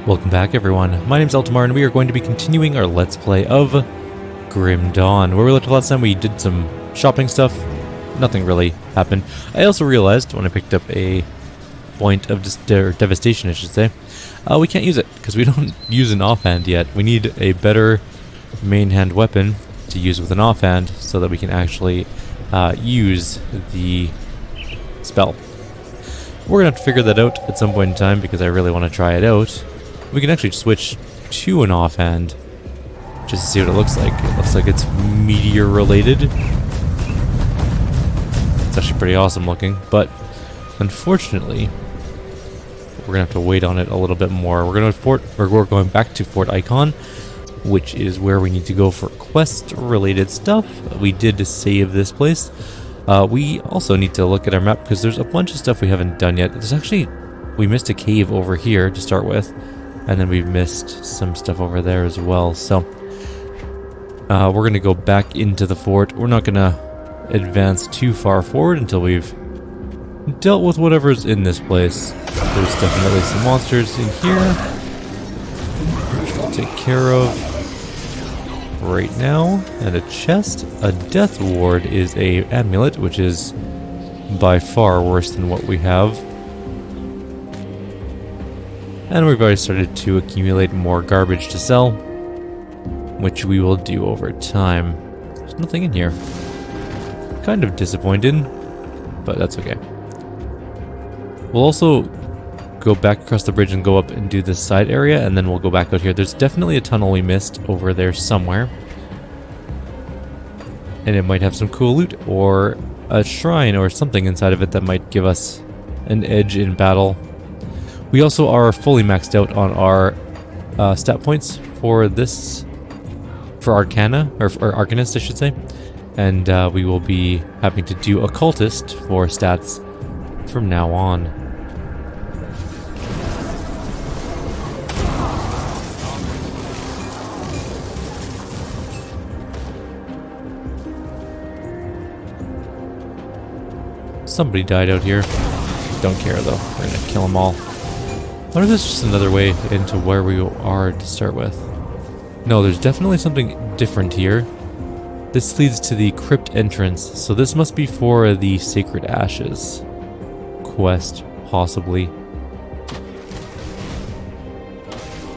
Welcome back, everyone. My name's Eltimar, and we are going to be continuing our Let's Play of Grim Dawn. Where we left last time, we did some shopping stuff. Nothing really happened. I also realized when I picked up a point of devastation, I should say, we can't use it because we don't use an offhand yet. We need a better main hand weapon to use with an offhand so that we can actually use the spell. We're gonna have to figure that out at some point in time because I really want to try it out. We can actually switch to an offhand just to see what it looks like. It looks like it's meteor related. It's actually pretty awesome looking, but unfortunately, we're gonna have to wait on it a little bit more. We're going back to Fort Ikon, which is where we need to go for quest related stuff. We did save this place. We also need to look at our map because there's a bunch of stuff we haven't done yet. We missed a cave over here to start with, and then we missed some stuff over there as well. So we're going to go back into the fort. We're not going to advance too far forward until we've dealt with whatever's in this place. There's definitely some monsters in here, which we'll take care of right now. And a chest. A death ward is a amulet, which is by far worse than what we have. And we've already started to accumulate more garbage to sell, which we will do over time. There's nothing in here. Kind of disappointed, but that's okay. We'll also go back across the bridge and go up and do this side area, and then we'll go back out here. There's definitely a tunnel we missed over there somewhere. And it might have some cool loot, or a shrine or something inside of it that might give us an edge in battle. We also are fully maxed out on our stat points for Arcana, or for Arcanist, I should say. And we will be having to do Occultist for stats from now on. Somebody died out here. Don't care though. We're gonna kill them all. I wonder if there's just another way into where we are to start with. No, there's definitely something different here. This leads to the crypt entrance, so this must be for the Sacred Ashes quest, possibly.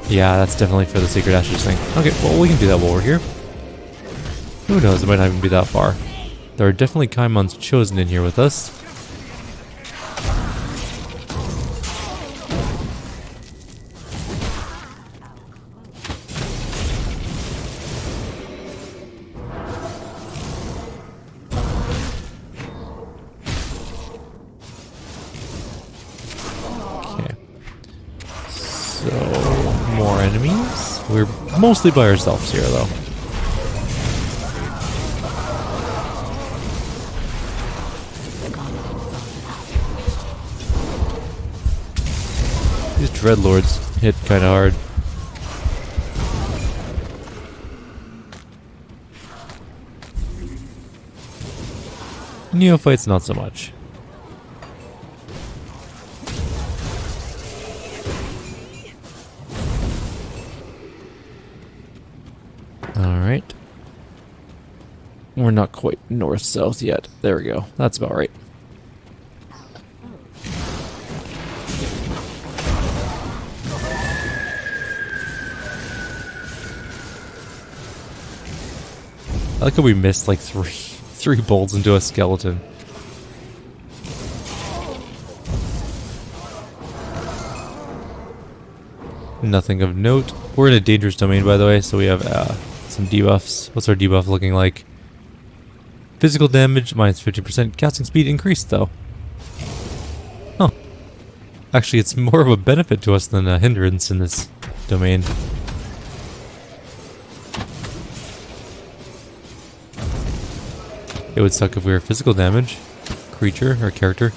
Yeah, that's definitely for the Sacred Ashes thing. Okay, well, we can do that while we're here. Who knows, it might not even be that far. There are definitely Kaimons chosen in here with us. More enemies. We're mostly by ourselves here, though. These Dreadlords hit kind of hard. Neophytes, not so much. Alright. We're not quite north-south yet. There we go. That's about right. I like how we missed like three bolts into a skeleton. Nothing of note. We're in a dangerous domain, by the way, so we have some debuffs. What's our debuff looking like? Physical damage minus 50%. Casting speed increased, though. Huh. Actually, it's more of a benefit to us than a hindrance in this domain. It would suck if we were physical damage. Creature or character.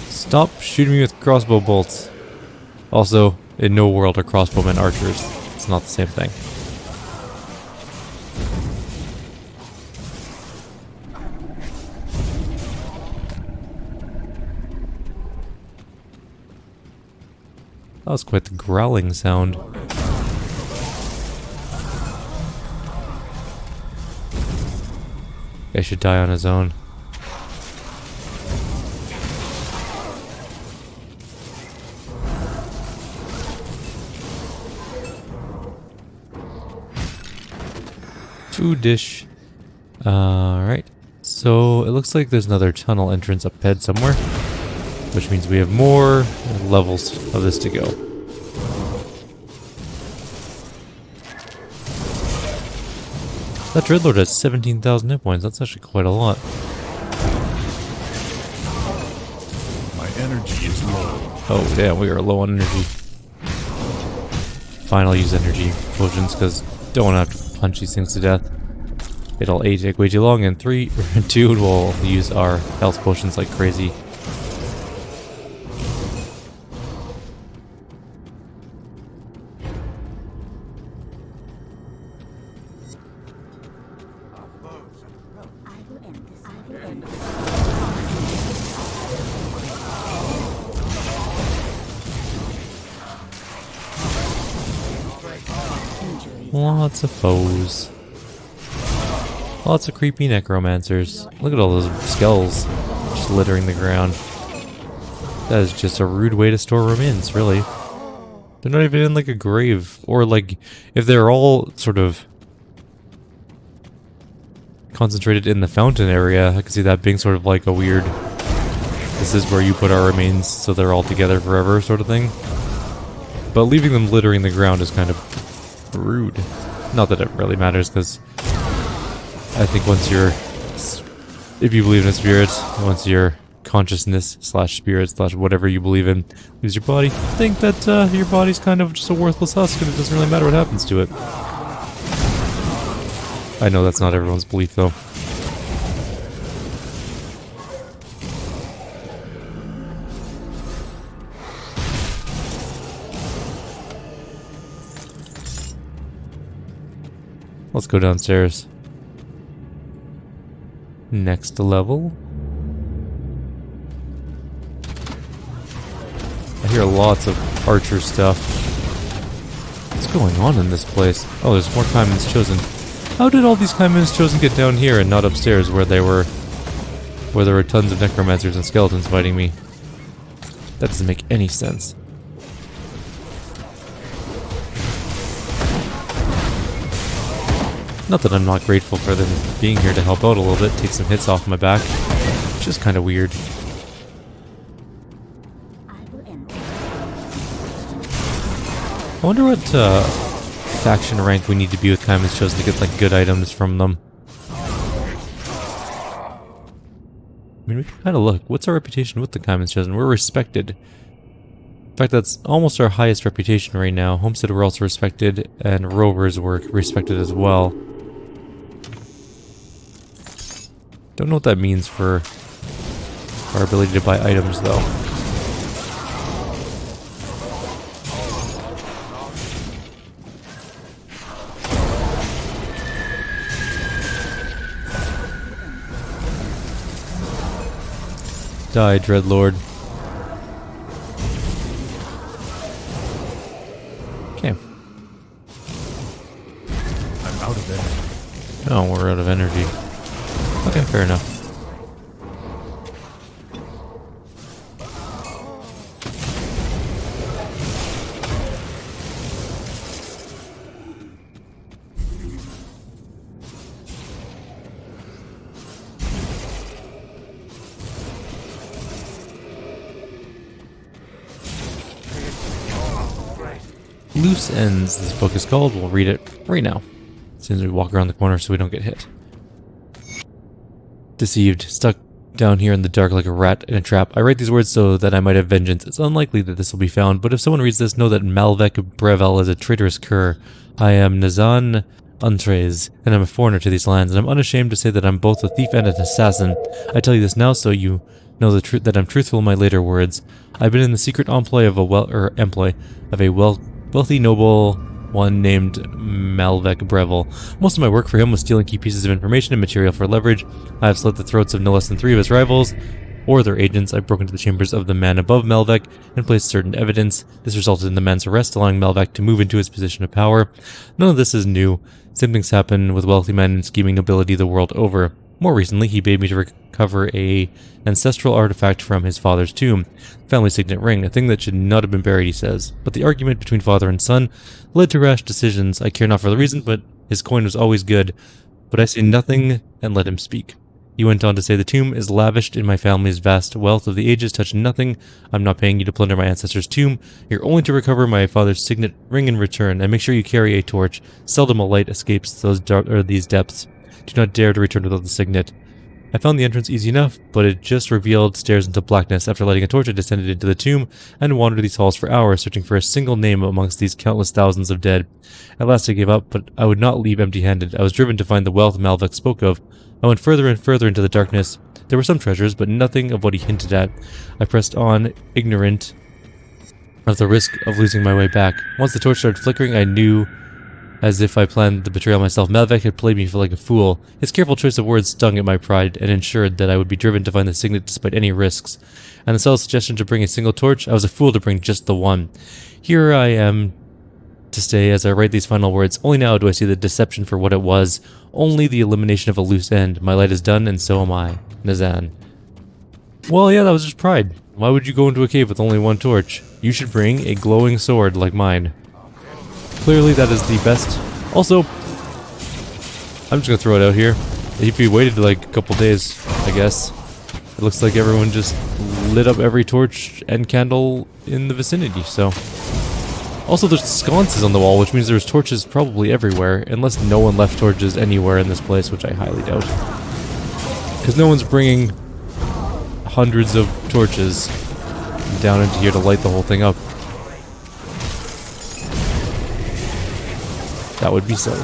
Stop shooting me with crossbow bolts. Also, in no world are crossbowmen archers. It's not the same thing. That was quite the growling sound. Guy should die on his own. Food dish. Alright. So it looks like there's another tunnel entrance up ahead somewhere, which means we have more levels of this to go. That Dreadlord has 17,000 hit points. That's actually quite a lot. My energy is low. Oh damn, we are low on energy. Finally use energy potions because don't want to have to punch these things to death. It'll A, take way too long, and 3 or 2 we'll use our health potions like crazy. Lots of foes. Lots of creepy necromancers. Look at all those skulls just littering the ground. That is just a rude way to store remains, really. They're not even in like a grave. Or like, if they're all sort of concentrated in the fountain area, I can see that being sort of like a weird, this is where you put our remains so they're all together forever sort of thing. But leaving them littering the ground is kind of rude. Not that it really matters, because I think once you're, if you believe in a spirit, once your consciousness slash spirit slash whatever you believe in leaves your body, I think that your body's kind of just a worthless husk and it doesn't really matter what happens to it. I know that's not everyone's belief though. Let's go downstairs. Next level. I hear lots of archer stuff. What's going on in this place? Oh, there's more Kaiman's Chosen. How did all these Kaiman's Chosen get down here and not upstairs where there were tons of necromancers and skeletons fighting me? That doesn't make any sense. Not that I'm not grateful for them being here to help out a little bit, take some hits off my back. It's just kind of weird. I wonder what faction rank we need to be with Kaiman's Chosen to get like good items from them. I mean, we can kind of look. What's our reputation with the Kaiman's Chosen? We're respected. In fact, that's almost our highest reputation right now. Homestead were also respected, and Rovers were respected as well. Don't know what that means for our ability to buy items, though. Die, Dreadlord. Okay. I'm out of energy. Oh, we're out of energy. Okay, fair enough. Loose Ends, this book is called. We'll read it right now, as soon as we walk around the corner so we don't get hit. Deceived, stuck down here in the dark like a rat in a trap. I write these words so that I might have vengeance. It's unlikely that this will be found, but if someone reads this, know that Malvek Brevel is a traitorous cur. I am Nazan Untres, and I'm a foreigner to these lands, and I'm unashamed to say that I'm both a thief and an assassin. I tell you this now so you know the truth, that I'm truthful in my later words. I've been in the secret employ of a wealthy noble one named Malvek Brevel. Most of my work for him was stealing key pieces of information and material for leverage. I have slit the throats of no less than 3 of his rivals, or their agents, I broke into the chambers of the man above Melvek and placed certain evidence. This resulted in the man's arrest, allowing Melvek to move into his position of power. None of this is new. Same things happen with wealthy men and scheming nobility the world over. More recently, he bade me to recover an ancestral artifact from his father's tomb, family signet ring, a thing that should not have been buried, he says. But the argument between father and son led to rash decisions. I care not for the reason, but his coin was always good. But I say nothing and let him speak. He went on to say, the tomb is lavished in my family's vast wealth of the ages, touch nothing. I'm not paying you to plunder my ancestor's tomb. You're only to recover my father's signet ring in return, and make sure you carry a torch. Seldom a light escapes these depths. Do not dare to return without the signet. I found the entrance easy enough, but it just revealed stairs into blackness. After lighting a torch, I descended into the tomb and wandered these halls for hours, searching for a single name amongst these countless thousands of dead. At last I gave up, but I would not leave empty-handed. I was driven to find the wealth Malvek spoke of. I went further and further into the darkness. There were some treasures, but nothing of what he hinted at. I pressed on, ignorant of the risk of losing my way back. Once the torch started flickering, I knew, as if I planned the betrayal myself, Malvek had played me for like a fool. His careful choice of words stung at my pride and ensured that I would be driven to find the signet despite any risks. And the subtle suggestion to bring a single torch, I was a fool to bring just the one. Here I am to stay as I write these final words. Only now do I see the deception for what it was. Only the elimination of a loose end. My light is done, and so am I. Nazan. Well, yeah, that was just pride. Why would you go into a cave with only one torch? You should bring a glowing sword like mine. Clearly that is the best. Also, I'm just gonna throw it out here. If you waited like a couple days, I guess, it looks like everyone just lit up every torch and candle in the vicinity, so. Also, there's sconces on the wall, which means there's torches probably everywhere, unless no one left torches anywhere in this place, which I highly doubt. Because no one's bringing hundreds of torches down into here to light the whole thing up. That would be silly.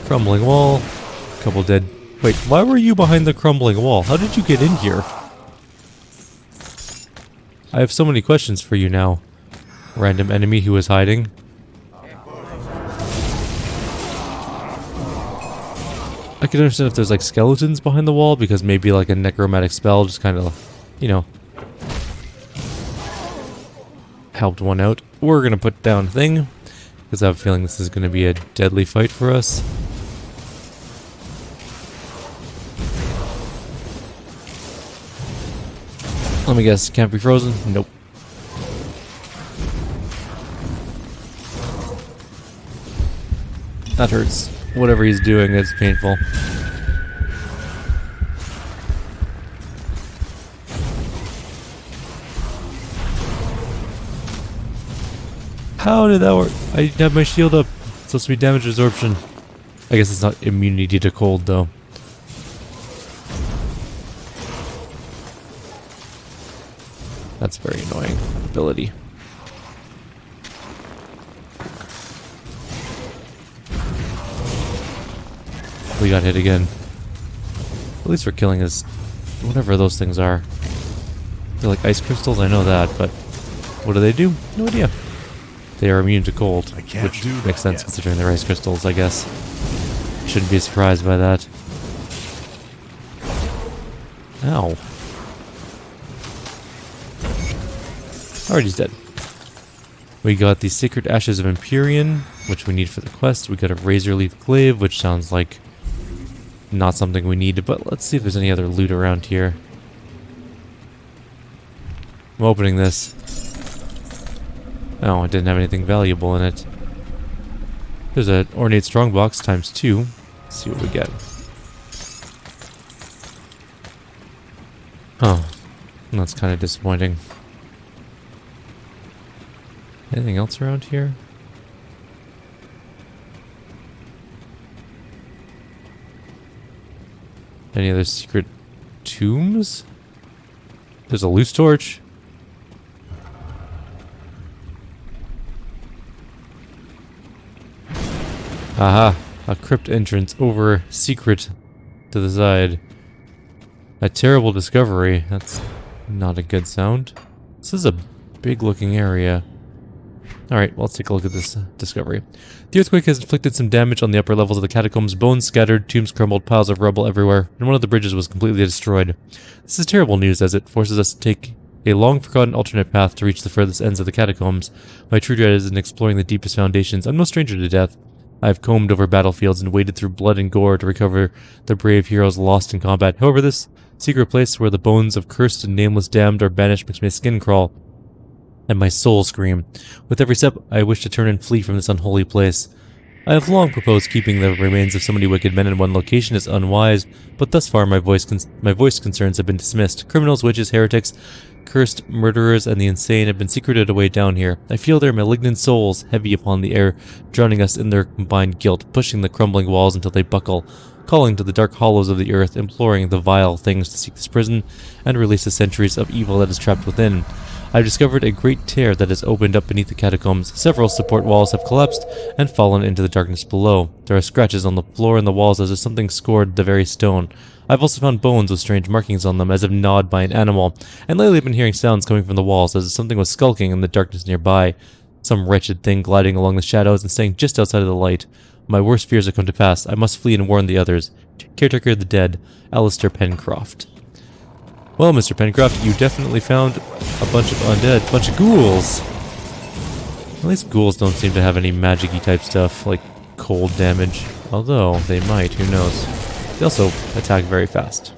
Crumbling wall. Couple dead. Wait, why were you behind the crumbling wall? How did you get in here? I have so many questions for you now. Random enemy who was hiding. I can understand if there's like skeletons behind the wall, because maybe like a necromantic spell just kind of, you know, helped one out. We're going to put down thing, because I have a feeling this is going to be a deadly fight for us. Let me guess, can't be frozen? Nope. That hurts. Whatever he's doing, it's painful. How did that work? I have my shield up. It's supposed to be damage absorption. I guess it's not immunity to cold, though. That's very annoying ability. We got hit again. At least we're killing his... whatever those things are. They're like ice crystals, I know that, but... what do they do? No idea. They are immune to cold, which makes sense considering they're ice crystals, I guess. Shouldn't be surprised by that. Ow. Alright, he's dead. We got the Sacred Ashes of Empyrean, which we need for the quest. We got a Razor Leaf Glaive, which sounds like not something we need, but let's see if there's any other loot around here. I'm opening this. Oh, it didn't have anything valuable in it. There's an Ornate Strongbox ×2. Let's see what we get. Oh, that's kind of disappointing. Anything else around here? Any other secret tombs? There's a loose torch. Aha! A crypt entrance over secret to the side. A terrible discovery. That's not a good sound. This is a big looking area. Alright, well, let's take a look at this discovery. The earthquake has inflicted some damage on the upper levels of the catacombs. Bones scattered, tombs crumbled, piles of rubble everywhere, and one of the bridges was completely destroyed. This is terrible news as it forces us to take a long-forgotten alternate path to reach the furthest ends of the catacombs. My true dread is in exploring the deepest foundations. I'm no stranger to death. I have combed over battlefields and waded through blood and gore to recover the brave heroes lost in combat. However, this secret place where the bones of cursed and nameless damned are banished makes my skin crawl and my soul scream. With every step, I wish to turn and flee from this unholy place. I have long proposed keeping the remains of so many wicked men in one location as unwise, but thus far my voice concerns have been dismissed. Criminals, witches, heretics, cursed murderers, and the insane have been secreted away down here. I feel their malignant souls heavy upon the air, drowning us in their combined guilt, pushing the crumbling walls until they buckle, calling to the dark hollows of the earth, imploring the vile things to seek this prison and release the centuries of evil that is trapped within. I've discovered a great tear that has opened up beneath the catacombs. Several support walls have collapsed and fallen into the darkness below. There are scratches on the floor and the walls as if something scored the very stone. I've also found bones with strange markings on them as if gnawed by an animal, and lately I've been hearing sounds coming from the walls as if something was skulking in the darkness nearby. Some wretched thing gliding along the shadows and staying just outside of the light. My worst fears have come to pass. I must flee and warn the others. Caretaker of the dead, Alistair Pencroft. Well, Mr. Pencroft, you definitely found a bunch of undead, bunch of ghouls. At least ghouls don't seem to have any magic-y type stuff, like cold damage. Although, they might, who knows. They also attack very fast.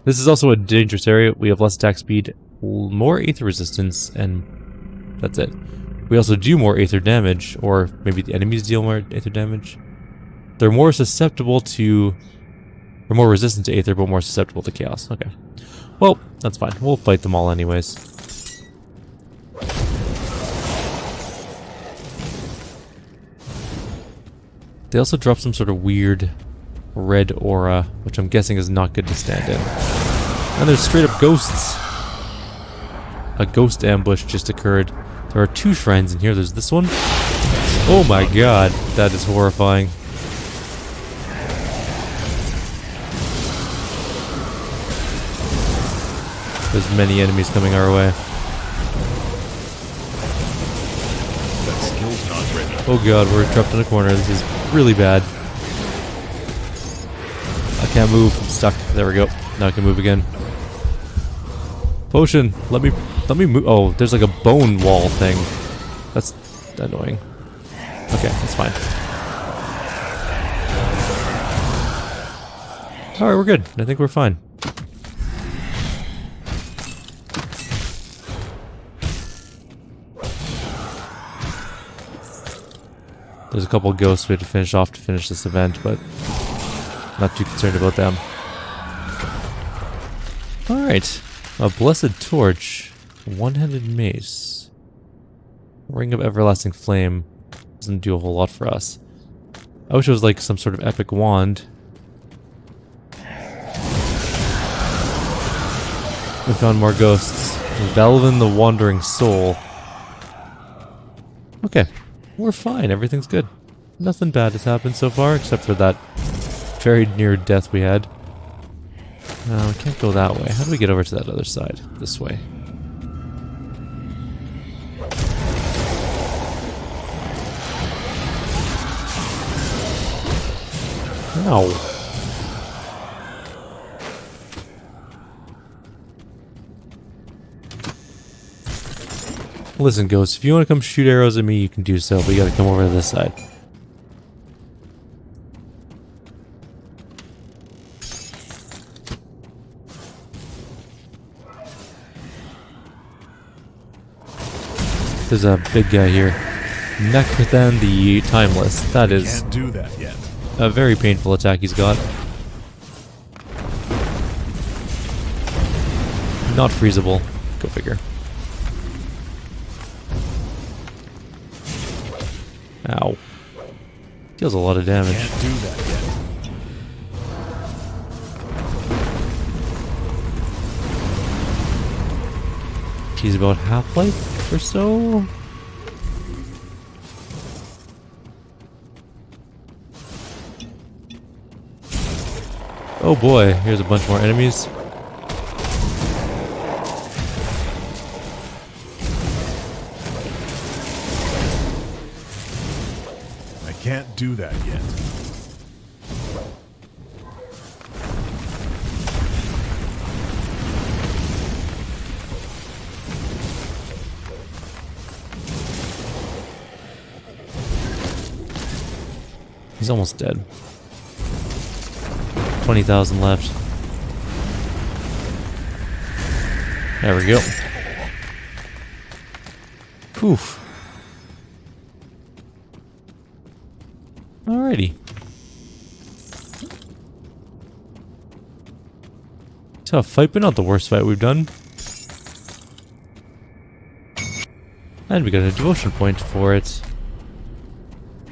This is also a dangerous area. We have less attack speed, more aether resistance, and that's it. We also do more aether damage, or maybe the enemies deal more aether damage. They're more susceptible to... They're more resistant to aether, but more susceptible to chaos. Okay. Well, that's fine. We'll fight them all anyways. They also drop some sort of weird red aura, which I'm guessing is not good to stand in. And there's straight up ghosts. A ghost ambush just occurred. There are 2 shrines in here. There's this one. Oh my god, that is horrifying. There's many enemies coming our way. That skill's not ready. Oh god, we're trapped in a corner. This is really bad. I can't move. I'm stuck. There we go. Now I can move again. Potion. Let me move. Oh, there's like a bone wall thing. That's annoying. Okay, that's fine. Alright, we're good. I think we're fine. There's a couple of ghosts we have to finish off to finish this event, but not too concerned about them. Alright. A blessed torch. One-handed mace. Ring of everlasting flame. Doesn't do a whole lot for us. I wish it was like some sort of epic wand. We found more ghosts. Velvin the Wandering Soul. Okay. We're fine. Everything's good. Nothing bad has happened so far, except for that very near death we had. We can't go that way. How do we get over to that other side? This way. Ow. Listen, Ghost, if you want to come shoot arrows at me, you can do so, but you gotta come over to this side. There's a big guy here. Nekrathan the Timeless. That is Can't do that yet. a very painful attack he's got. Not freezable. Go figure. Ow. Deals a lot of damage. Can't do that yet. He's about half-life or so. Oh boy, here's a bunch more enemies. do that yet. He's almost dead. 20,000 left. There we go. Oof. Alrighty. Tough fight, but not the worst fight we've done. And we got a devotion point for it.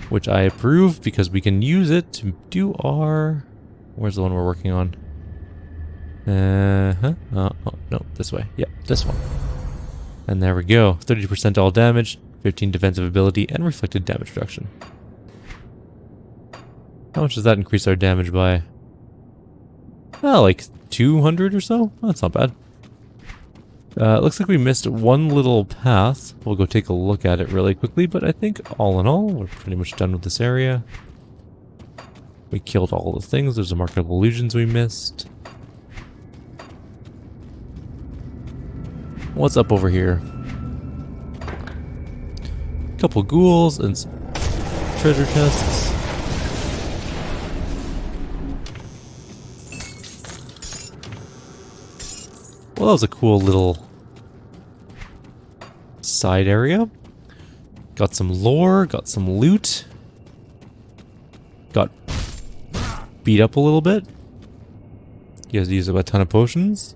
Which I approve because we can use it to do our... Where's the one we're working on? Oh, no, this way. Yep, this one. And there we go. 30% all damage, 15 defensive ability, and reflected damage reduction. How much does that increase our damage by? Oh, like 200 or so? That's not bad. Looks like we missed one little path. We'll go take a look at it really quickly, but I think all in all, we're pretty much done with this area. We killed all the things. There's a mark of illusions we missed. What's up over here? Couple ghouls and some treasure chests. Well, that was a cool little side area. Got some lore, got some loot. Got beat up a little bit. You guys used up a ton of potions.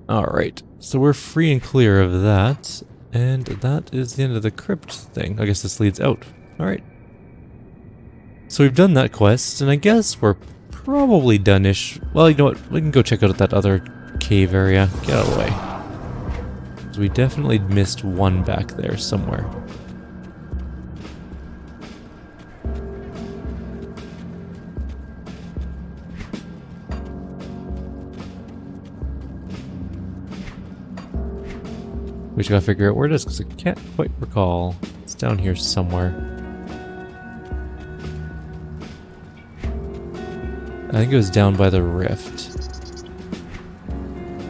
Alright, so we're free and clear of that, and that is the end of the crypt thing. I guess this leads out. Alright. So we've done that quest, and I guess we're probably done-ish. Well, you know what, we can go check out that other cave area. Get out of the way. So we definitely missed one back there somewhere. We just gotta figure out where it is, because I can't quite recall. It's down here somewhere. I think it was down by the rift.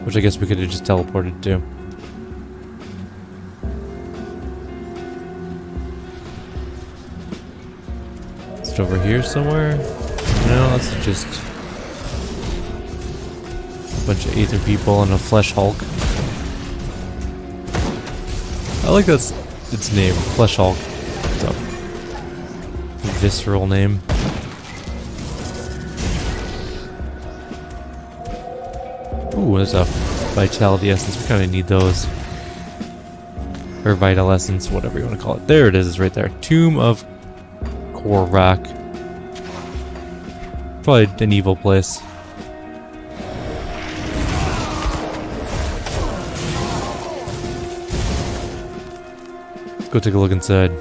Which I guess we could have just teleported to. Is it over here somewhere? No, that's just a bunch of Aether people and a Flesh Hulk. I like that's its name, Flesh Hulk. It's a visceral name. Ooh, there's a Vitality Essence. We kind of need those. Or Vital Essence, whatever you want to call it. There it is, it's right there. Tomb of Korvaak. Probably an evil place. Go take a look inside.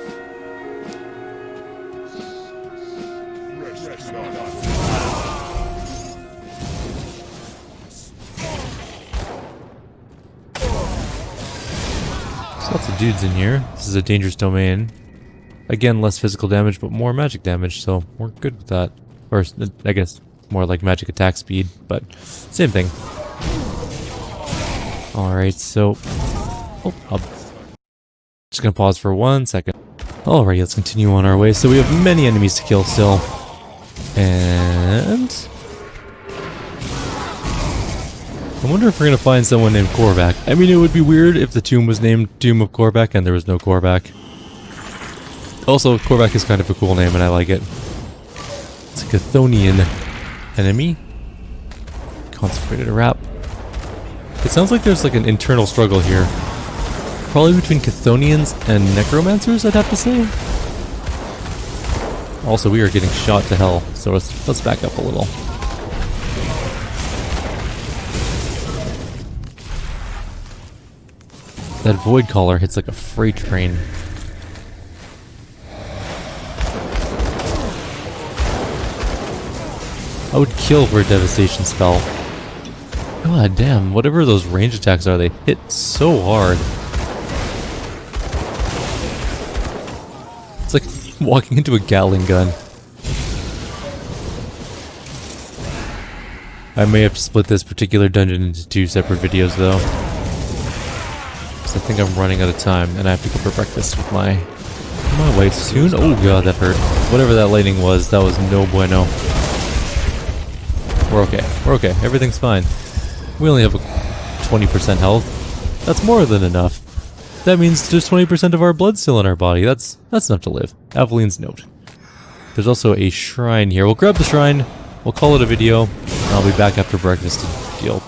There's lots of dudes in here. This is a dangerous domain. Again, less physical damage, but more magic damage, so we're good with that. Or, I guess, more like magic attack speed, but same thing. Alright, so... Oh, I'll just gonna pause for 1 second. Alright, let's continue on our way. So we have many enemies to kill still. And... I wonder if we're gonna find someone named Korvaak. I mean, it would be weird if the tomb was named Tomb of Korvaak and there was no Korvaak. Also, Korvaak is kind of a cool name and I like it. It's a Chthonian enemy. Consecrated wrap. It sounds like there's like an internal struggle here. Probably between Chthonians and Necromancers, I'd have to say. Also, we are getting shot to hell, so let's back up a little. That Void Caller hits like a freight train. I would kill for a devastation spell. God damn, whatever those range attacks are, they hit so hard. It's like walking into a Gatling gun. I may have to split this particular dungeon into 2 separate videos though. Because I think I'm running out of time and I have to go for breakfast with my wife soon. Oh god, that hurt. Whatever that lightning was, that was no bueno. We're okay. We're okay. Everything's fine. We only have a 20% health. That's more than enough. That means there's 20% of our blood still in our body. That's enough to live. Aveline's note. There's also a shrine here. We'll grab the shrine. We'll call it a video. And I'll be back after breakfast to deal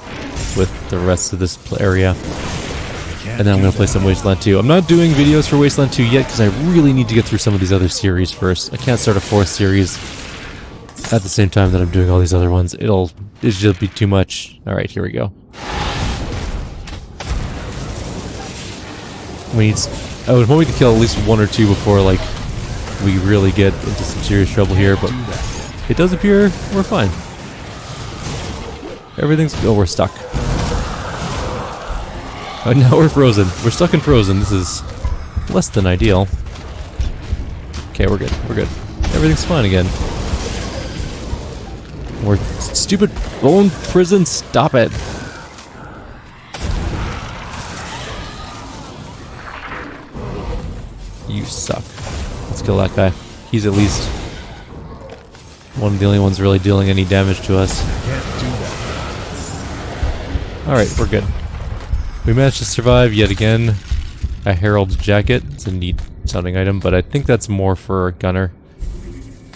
with the rest of this area. And then I'm going to play some Wasteland 2. I'm not doing videos for Wasteland 2 yet because I really need to get through some of these other series first. I can't start a 4th series at the same time that I'm doing all these other ones. It'll just be too much. Alright, here we go. I was hoping to kill at least 1 or 2 before, like, we really get into some serious trouble here, but it does appear we're fine. Everything's... Oh, we're stuck. Oh, now we're frozen. We're stuck and frozen. This is less than ideal. Okay, we're good. We're good. Everything's fine again. We're stupid bone prison. Stop it. You suck. Let's kill that guy. He's at least one of the only ones really dealing any damage to us. Alright, we're good. We managed to survive yet again. A Herald's jacket. It's a neat sounding item, but I think that's more for a gunner.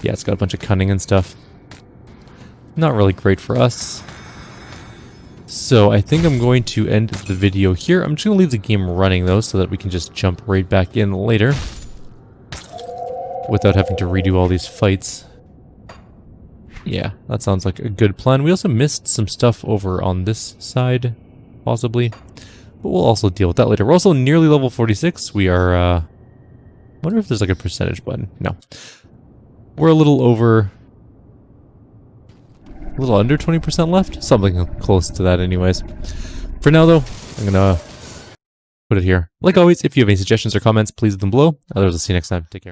Yeah, it's got a bunch of cunning and stuff. Not really great for us. So I think I'm going to end the video here. I'm just going to leave the game running though, so that we can just jump right back in later. Without having to redo all these fights. Yeah, that sounds like a good plan. We also missed some stuff over on this side, possibly. But we'll also deal with that later. We're also nearly level 46. We are, I wonder if there's like a percentage button. No. We're a little over... A little under 20% left? Something close to that anyways. For now though, I'm gonna put it here. Like always, if you have any suggestions or comments, please leave them below. Otherwise, I'll see you next time. Take care.